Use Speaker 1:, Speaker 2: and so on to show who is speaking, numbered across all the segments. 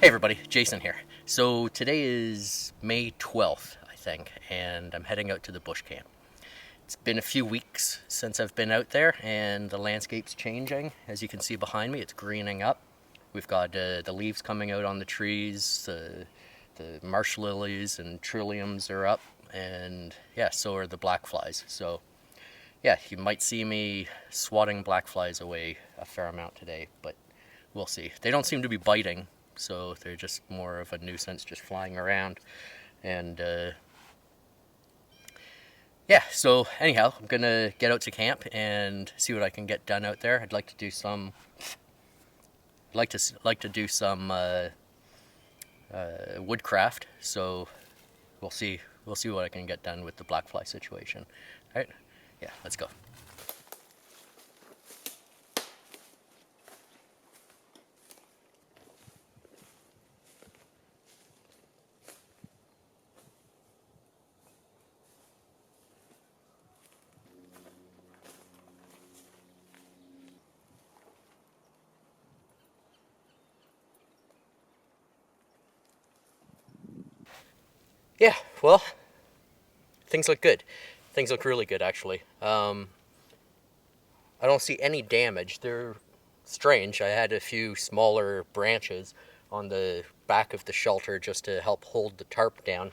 Speaker 1: Hey everybody, Jason here. So today is May 12th, I think, and I'm heading out to the bush camp. It's been a few weeks since I've been out there, and the landscape's changing. As you can see behind me, it's greening up. We've got the leaves coming out on the trees, the marsh lilies and trilliums are up, and yeah, so are the black flies. So yeah, you might see me swatting black flies away a fair amount today, but we'll see. They don't seem to be biting, so they're just more of a nuisance, just flying around. And yeah, so anyhow, I'm gonna get out to camp and see what I can get done out there. I'd like to do some, woodcraft. So we'll see what I can get done with the black fly situation. All right, yeah, let's go. Yeah, well, things look good. Things look really good, actually. I don't see any damage. They're strange. I had a few smaller branches on the back of the shelter just to help hold the tarp down.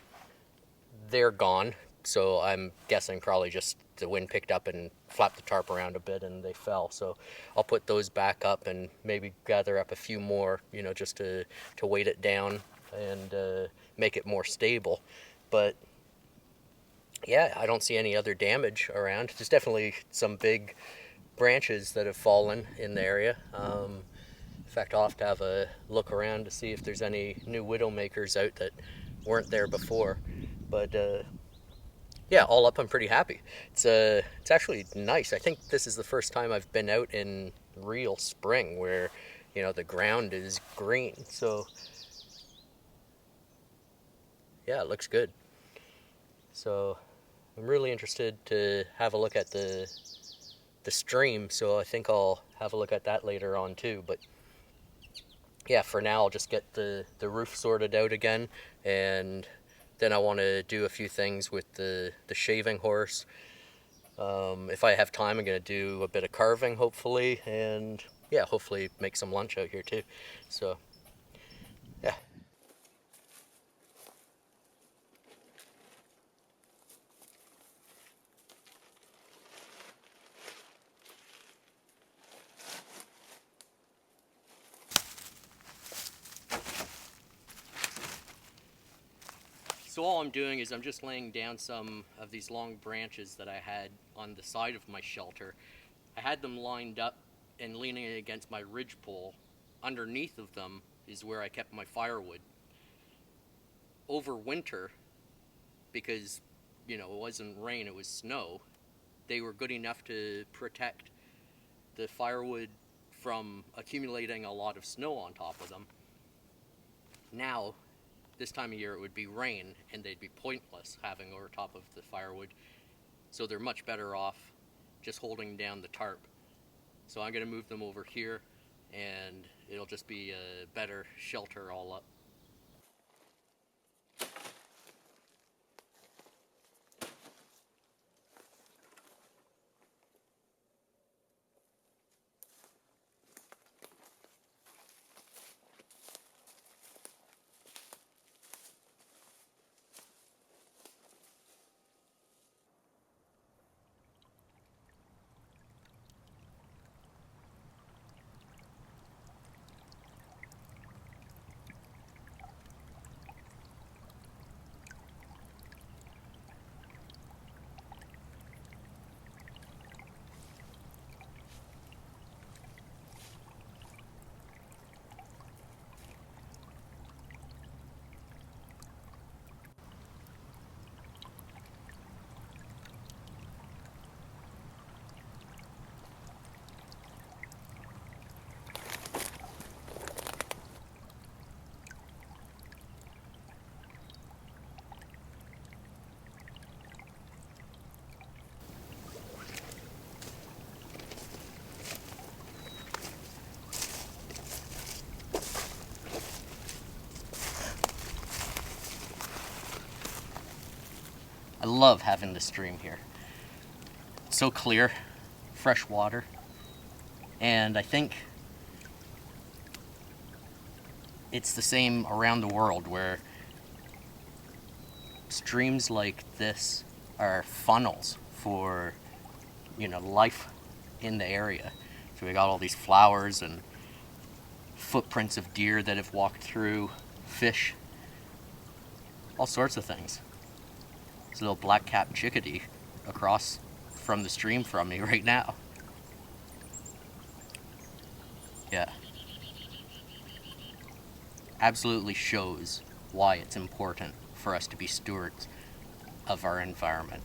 Speaker 1: They're gone, so I'm guessing probably just the wind picked up and flapped the tarp around a bit and they fell. So I'll put those back up and maybe gather up a few more, just to weight it down and make it more stable. But yeah, I don't see any other damage around. There's definitely some big branches that have fallen in the area. In fact, I'll have to have a look around to see if there's any new widowmakers out that weren't there before. But yeah, all up, I'm pretty happy. It's actually nice. I think this is the first time I've been out in real spring where the ground is green. So yeah, it looks good. So I'm really interested to have a look at the stream, so I think I'll have a look at that later on too. But yeah, for now I'll just get the roof sorted out again, and then I want to do a few things with the shaving horse. If I have time, I'm going to do a bit of carving, hopefully, and yeah, hopefully make some lunch out here too. So yeah. So all I'm doing is I'm just laying down some of these long branches that I had on the side of my shelter. I had them lined up and leaning against my ridgepole. Underneath of them is where I kept my firewood. Over winter, because it wasn't rain, it was snow, they were good enough to protect the firewood from accumulating a lot of snow on top of them. Now, this time of year it would be rain and they'd be pointless having over top of the firewood. So they're much better off just holding down the tarp. So I'm going to move them over here and it'll just be a better shelter all up. I love having the stream here. It's so clear, fresh water, and I think it's the same around the world, where streams like this are funnels for, life in the area. So we got all these flowers and footprints of deer that have walked through, fish, all sorts of things. There's a little black-capped chickadee across from the stream from me right now. Yeah. Absolutely shows why it's important for us to be stewards of our environment.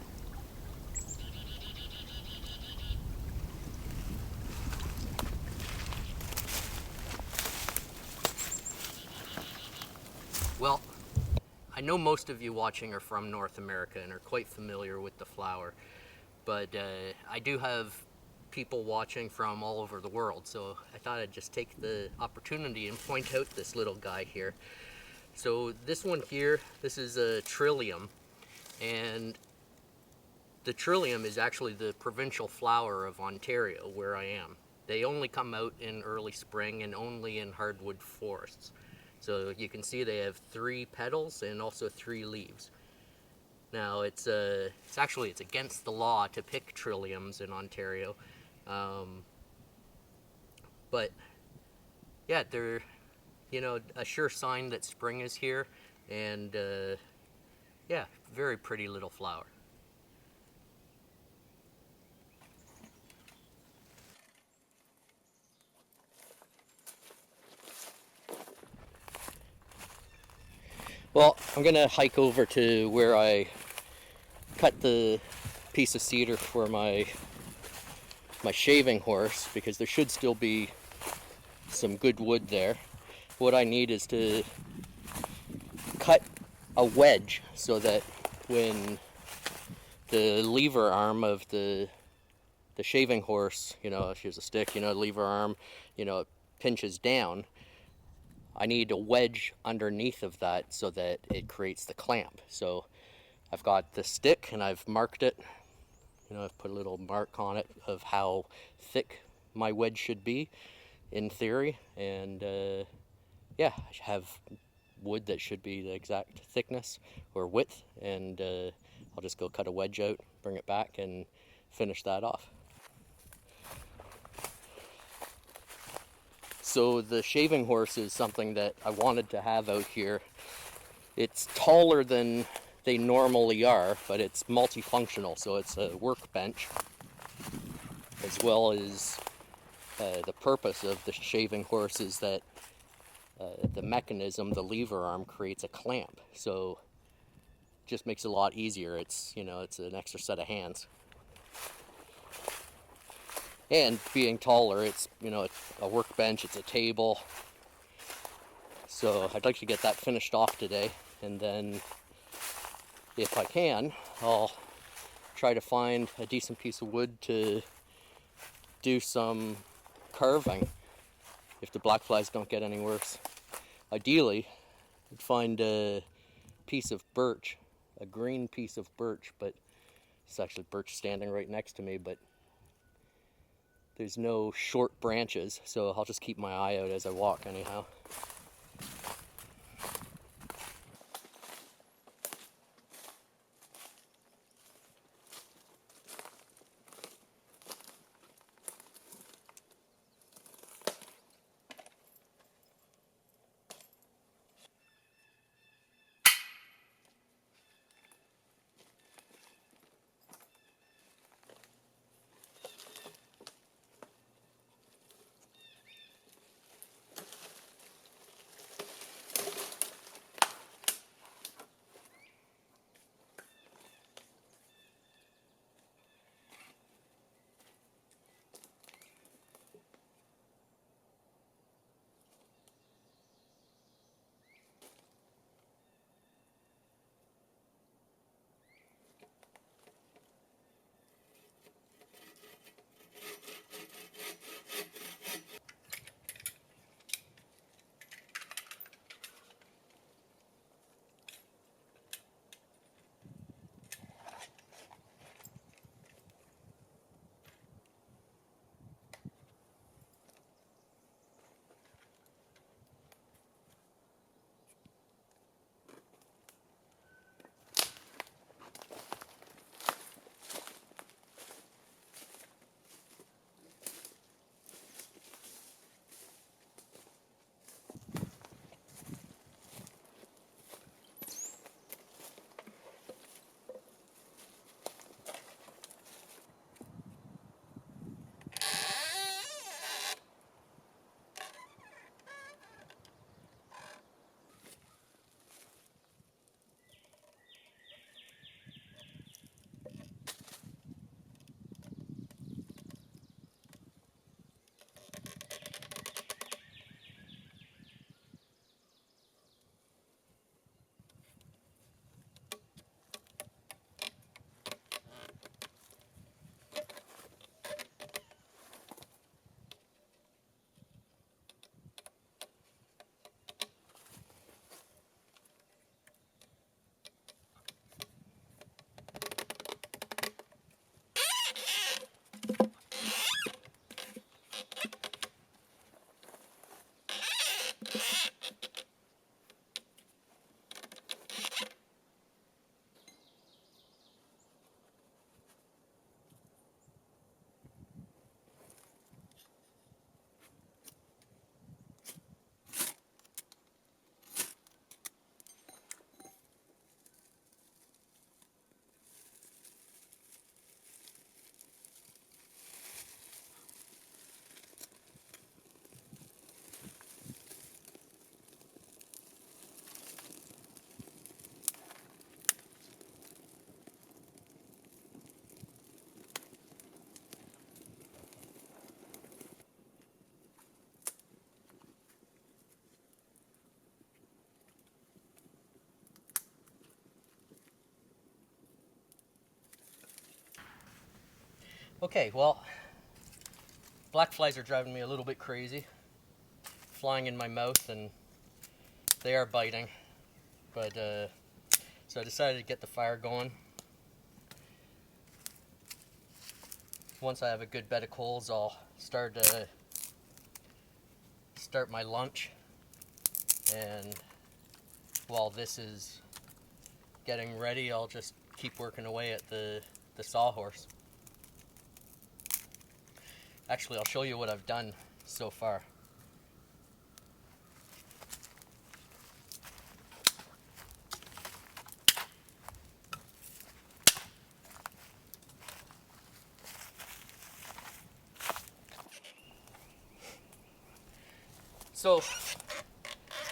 Speaker 1: Well, I know most of you watching are from North America and are quite familiar with the flower, but I do have people watching from all over the world, so I thought I'd just take the opportunity and point out this little guy here. So this one here, this is a trillium, and the trillium is actually the provincial flower of Ontario, where I am. They only come out in early spring and only in hardwood forests. So you can see they have 3 petals and also 3 leaves. Now it's against the law to pick trilliums in Ontario, but yeah, they're a sure sign that spring is here, and yeah, very pretty little flower. Well, I'm gonna hike over to where I cut the piece of cedar for my shaving horse, because there should still be some good wood there. What I need is to cut a wedge so that when the lever arm of the shaving horse, if there's a stick, lever arm, it pinches down, I need a wedge underneath of that so that it creates the clamp. So I've got the stick and I've marked it. I've put a little mark on it of how thick my wedge should be in theory. And yeah, I have wood that should be the exact thickness or width. And I'll just go cut a wedge out, bring it back, and finish that off. So the shaving horse is something that I wanted to have out here. It's taller than they normally are, but it's multifunctional, so it's a workbench, as well as the purpose of the shaving horse is that the mechanism, the lever arm, creates a clamp, so it just makes it a lot easier. It's an extra set of hands. And being taller, it's a workbench, it's a table. So I'd like to get that finished off today, and then if I can, I'll try to find a decent piece of wood to do some carving if the black flies don't get any worse. Ideally, I'd find a piece of birch, a green piece of birch, but it's actually birch standing right next to me, but there's no short branches, so I'll just keep my eye out as I walk anyhow. Okay, well, black flies are driving me a little bit crazy, flying in my mouth, and they are biting. But so I decided to get the fire going. Once I have a good bed of coals, I'll start my lunch. And while this is getting ready, I'll just keep working away at the sawhorse. Actually, I'll show you what I've done so far. So,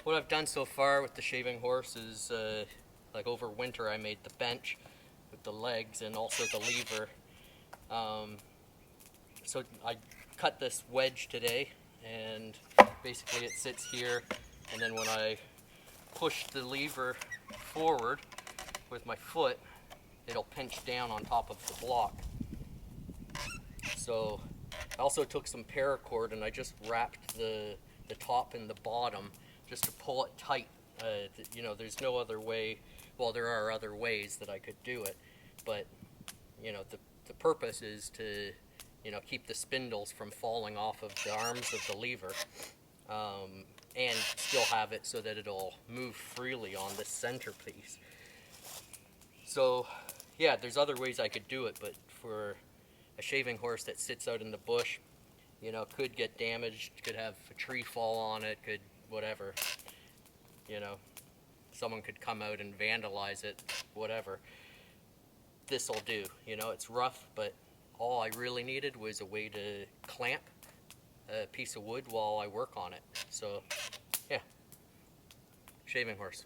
Speaker 1: what I've done so far with the shaving horse is, like over winter I made the bench with the legs and also the lever. So I cut this wedge today, and basically it sits here, and then when I push the lever forward with my foot, it'll pinch down on top of the block. So I also took some paracord and I just wrapped the top and the bottom just to pull it tight. You know, there's no other way. Well, there are other ways that I could do it, but you know, the purpose is to, you know, keep the spindles from falling off of the arms of the lever, and still have it so that it'll move freely on this centerpiece. So yeah, there's other ways I could do it, but for a shaving horse that sits out in the bush, you know, could get damaged, could have a tree fall on it, could whatever, you know, someone could come out and vandalize it, whatever. This'll do, you know, it's rough, but all I really needed was a way to clamp a piece of wood while I work on it. So yeah, shaving horse.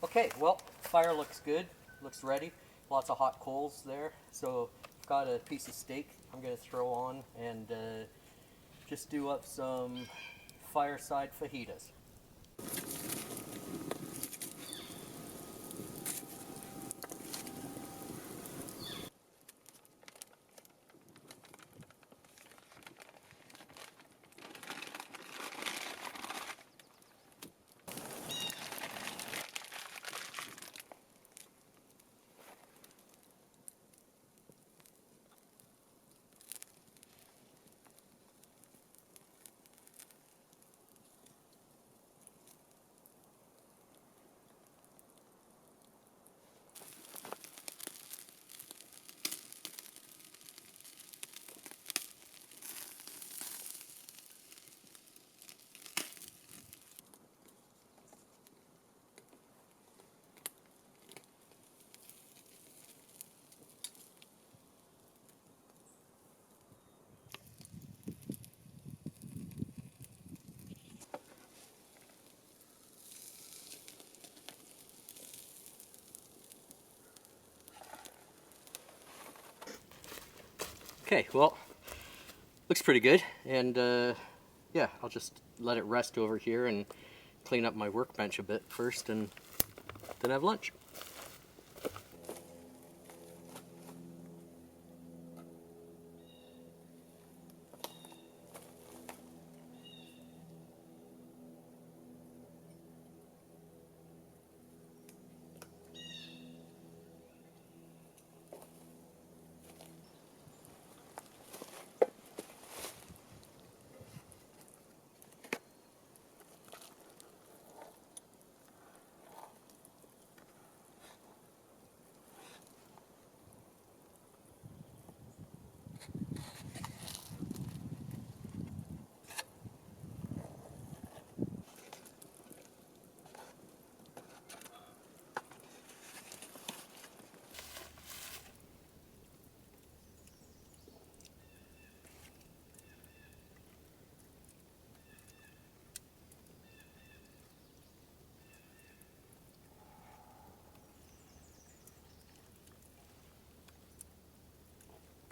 Speaker 1: Okay, well, fire looks good, looks ready. Lots of hot coals there. So I've got a piece of steak I'm going to throw on and just do up some fireside fajitas. Okay, well, looks pretty good, and yeah, I'll just let it rest over here and clean up my workbench a bit first, and then have lunch.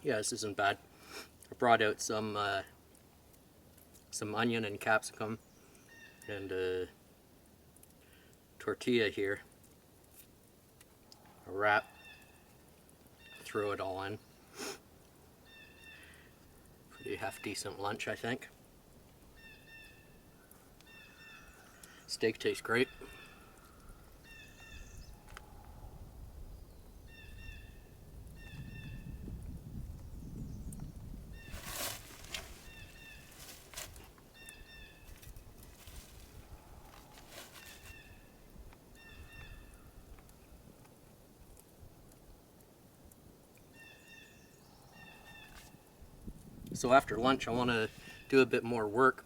Speaker 1: Yeah, this isn't bad. I brought out some onion and capsicum and a tortilla here. A wrap. Throw it all in. Pretty half-decent lunch, I think. Steak tastes great. So after lunch I want to do a bit more work.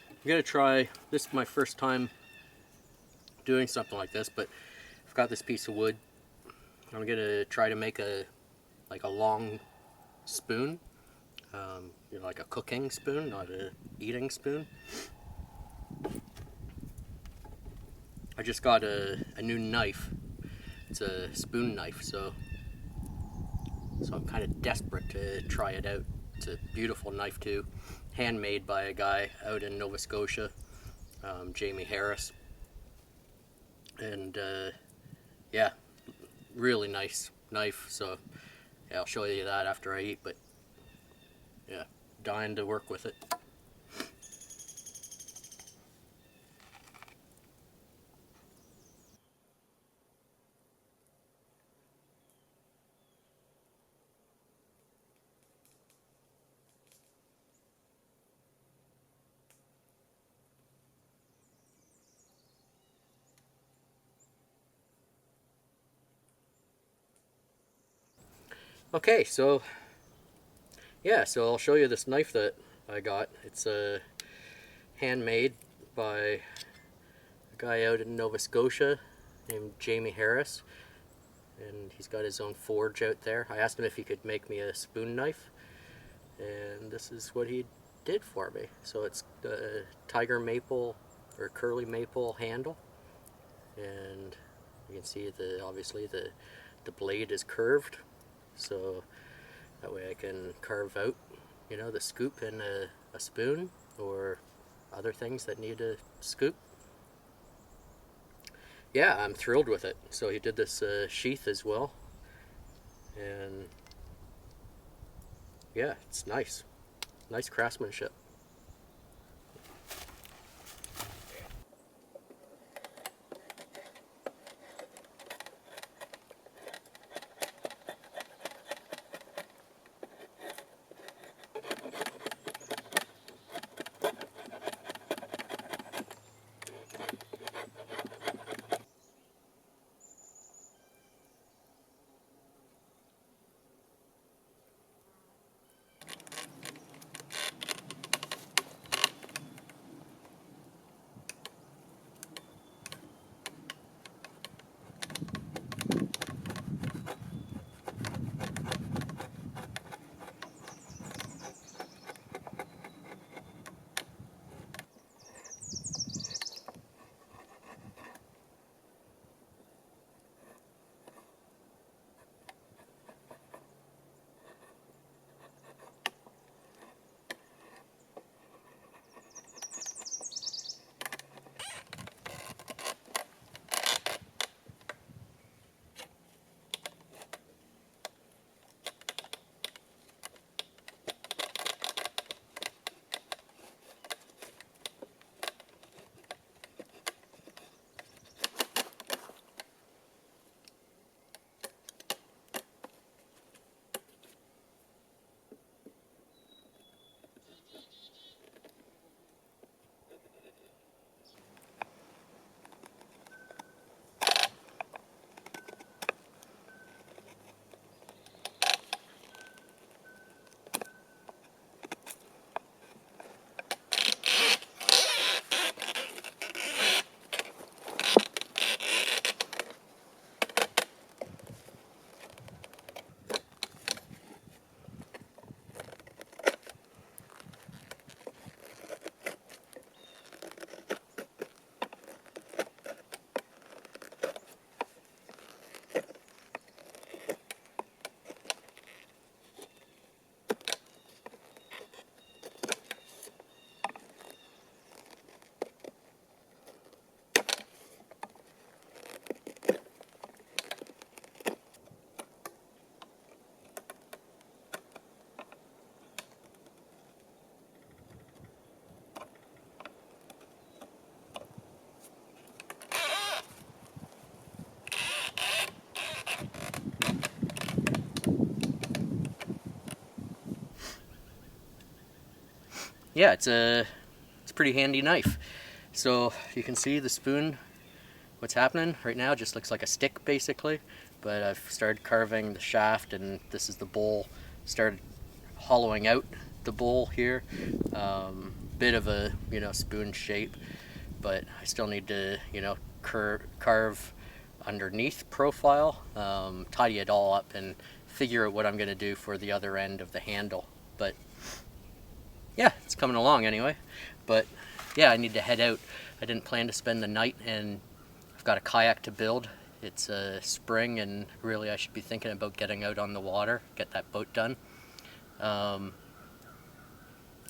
Speaker 1: I'm going to try, this is my first time doing something like this, but I've got this piece of wood. I'm going to try to make a long spoon, you know, like a cooking spoon, not a eating spoon. I just got a new knife. It's a spoon knife, so I'm kind of desperate to try it out. It's a beautiful knife too, handmade by a guy out in Nova Scotia, Jamie Harris, and yeah, really nice knife. So yeah, I'll show you that after I eat, but yeah, dying to work with it. Okay, so yeah, so I'll show you this knife that I got. It's handmade by a guy out in Nova Scotia named Jamie Harris, and he's got his own forge out there. I asked him if he could make me a spoon knife, and this is what he did for me. So it's a tiger maple or curly maple handle, and you can see obviously the blade is curved, so that way I can carve out, you know, the scoop in a spoon or other things that need a scoop. Yeah, I'm thrilled with it. So he did this sheath as well, and yeah, it's nice craftsmanship. yeah, it's a pretty handy knife. So you can see the spoon, what's happening right now, just looks like a stick basically, but I've started carving the shaft, and this is the bowl. Started hollowing out the bowl here, bit of a spoon shape, but I still need to carve underneath profile, tidy it all up, and figure out what I'm going to do for the other end of the handle. But yeah, it's coming along anyway. But yeah, I need to head out. I didn't plan to spend the night, and I've got a kayak to build. It's spring, and really I should be thinking about getting out on the water, get that boat done.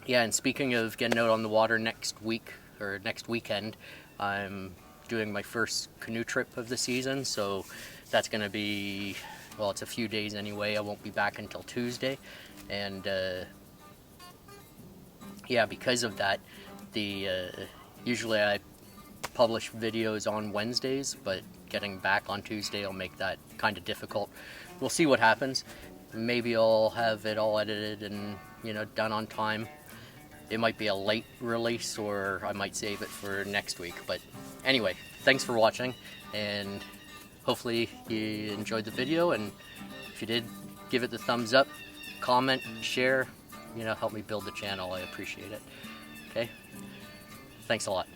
Speaker 1: Yeah, and speaking of getting out on the water, next week or next weekend, I'm doing my first canoe trip of the season, so that's going to be, well, it's a few days anyway. I won't be back until Tuesday, and yeah, because of that, usually I publish videos on Wednesdays, but getting back on Tuesday will make that kind of difficult. We'll see what happens. Maybe I'll have it all edited and done on time. It might be a late release, or I might save it for next week. But anyway, thanks for watching, and hopefully you enjoyed the video, and if you did, give it the thumbs up, comment, share, help me build the channel. I appreciate it. Okay? Thanks a lot.